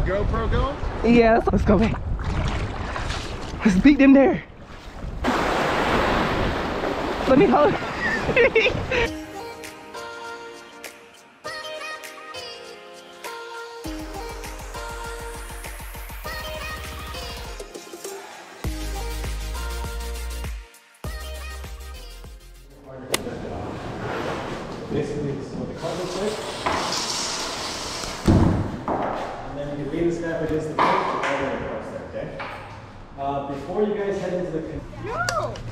GoPro going? Yeah, let's go back. Let's beat them there. Let me hold. Basically, this is what the car looks like. And then you lean this guy up against the plate, all the way across there, okay? Before you guys head into the...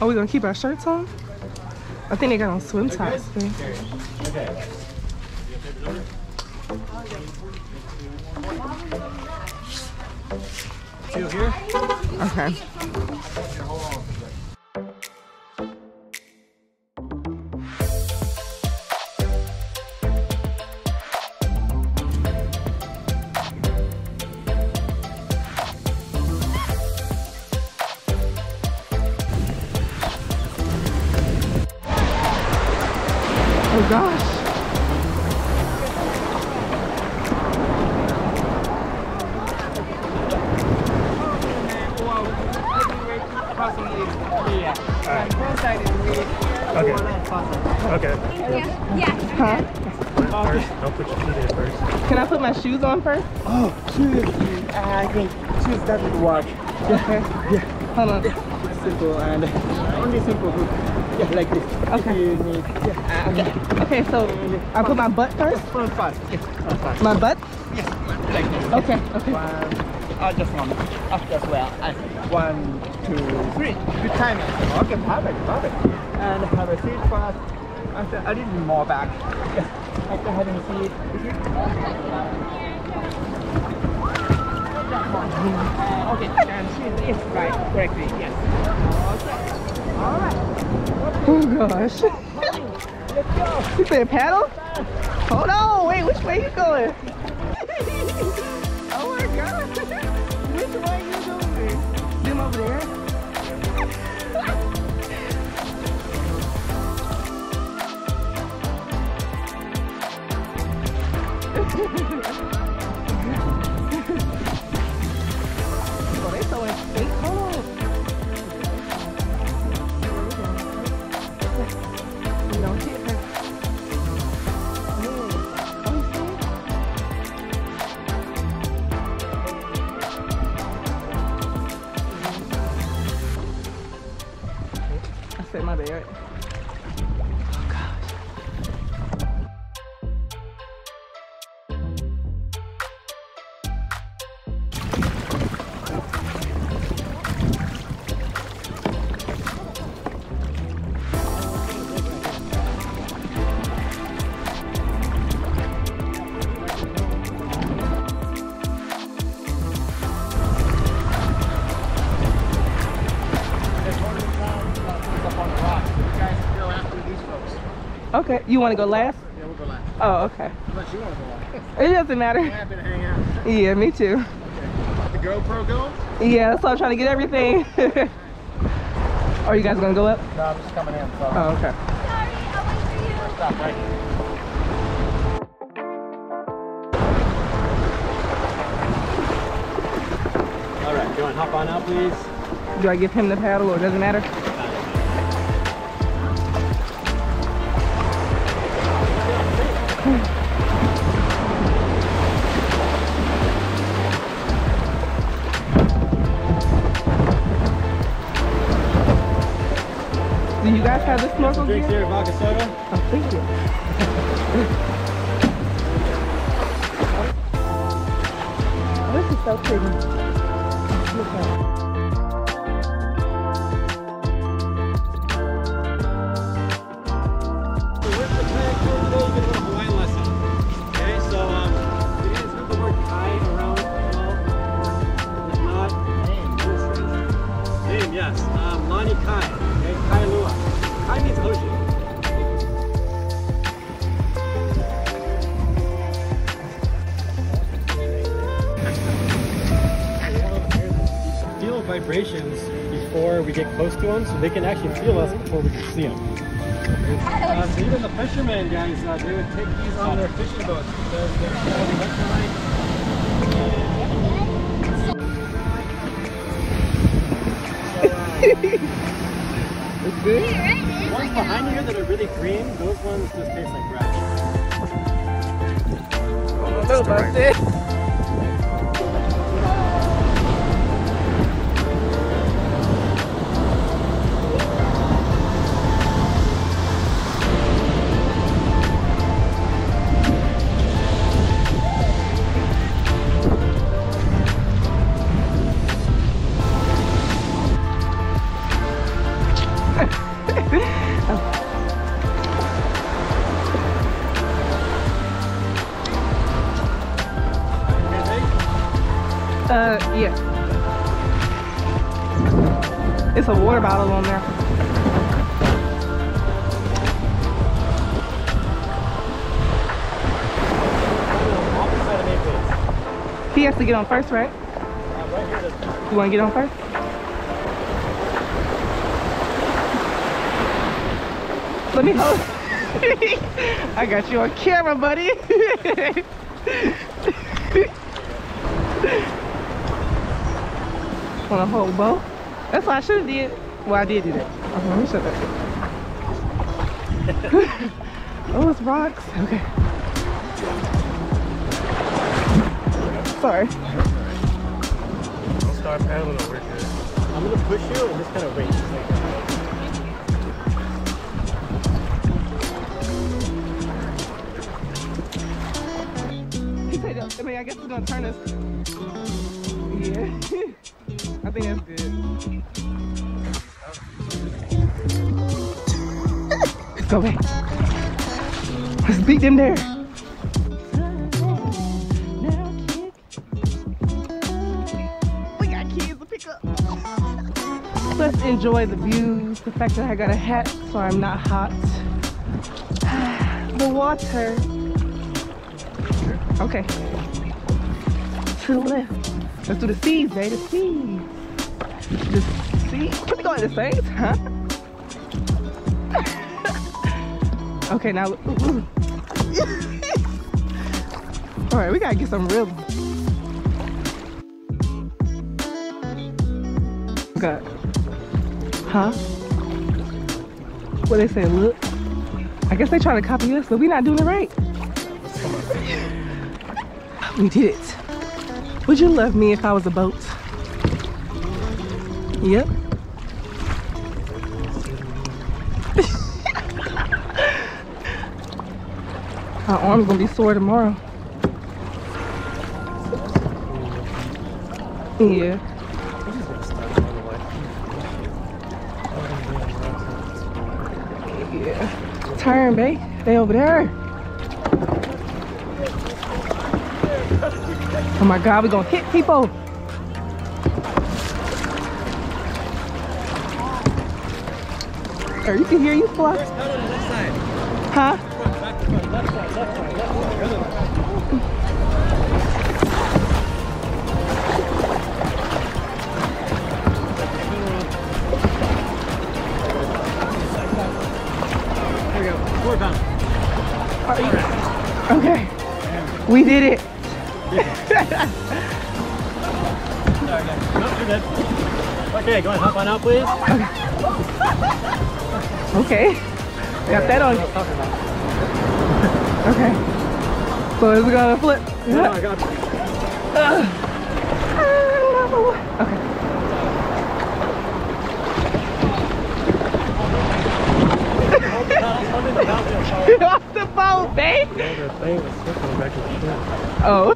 Are we gonna keep our shirts on? I think they got on swim tops. Okay. Two here? Okay. Oh gosh. Okay. Okay. Yeah. Huh? First, don't put your feet in first. Can I put my shoes on first? Oh, shoes. I think shoes that would work. Okay. Yeah. Hold on. It's simple and only simple hook. Yeah, like this. Okay. If you need. Yeah. Okay. Okay, so I put my butt first? Front first. Yes. Front first. My butt? Yes. Like this. Okay. Okay. One. Just one. After as well. 1, 2, 3. Good timing. Okay, perfect, perfect. And have a seat first. After a little more back. Yes. After having a seat. Okay, and seat is right correctly. Yes. Alright. Oh gosh. Let's go. You said paddle? Hold on, wait, which way you going? Oh my god. Which way you going? Them over there? Oh, they so in state. Hold on. You don't hit her. I said my bad. Oh gosh. Okay, you want to go last? Yeah, we'll go last. Oh, okay. Unless you want to go last. It doesn't matter. Happy to hang out. Yeah, me too. Okay. Got the GoPro going? Yeah, so I'm trying to get everything. Are you guys gonna go up? No, I'm just coming in. So. Oh, okay. Sorry, I'll wait for you. Stop right here. All right, go and hop on out, please. Do I give him the paddle or does it matter? Do you guys have the snorkel Drinks gear? here, vodka soda. Oh, thank you. Oh, this is so pretty. Look at it. So with the kayak tour today, you get a little Hawaiian lesson. Okay, so you guys have the word kai around as well. If not, name, yes. Lani Kai. Okay, Kailua. Kai means ocean. Feel vibrations before we get close to them, so they can actually feel us before we can see them. So even the fishermen, guys, they would take these on their fishing boats because they're electrolyte. Good? The ones behind you here that are really green, those ones just taste like grass. I don't know about this. Yeah. It's a water bottle on there. He has to get on first, right? You want to get on first? Let me hold. I got you on camera, buddy. Want to hold both? That's what I should have did. Well, I did do that. Let me shut that. Oh, it's rocks. Okay. Sorry. I'll start paddling over here. I'm gonna push you and just kind of wait. I mean, I guess we're gonna turn this. Yeah. I think that's good. Go back. Let's beat them there. We got kids to pick up. Let's enjoy the views. The fact that I got a hat so I'm not hot. The water. Okay. To the left. Let's do the C's, baby. The C's. The C's. Can we go at the same time? Okay, now. All right, we gotta get some rhythm. Okay. Huh? What they say? Look. I guess they trying to copy us, but we not doing it right. We did it. Would you love me if I was a boat? Yep. My arm's gonna be sore tomorrow. Yeah. Yeah. Turn, babe. They over there. Oh my God, we're gonna hit people. Or you can hear you fly. Huh? There we go. 4 pounds. Okay. We did it. Okay, go ahead, hop on out, please. Okay. Got that on. Okay. So is it gonna flip? No, I got it. Okay. Get off the boat, babe. Oh.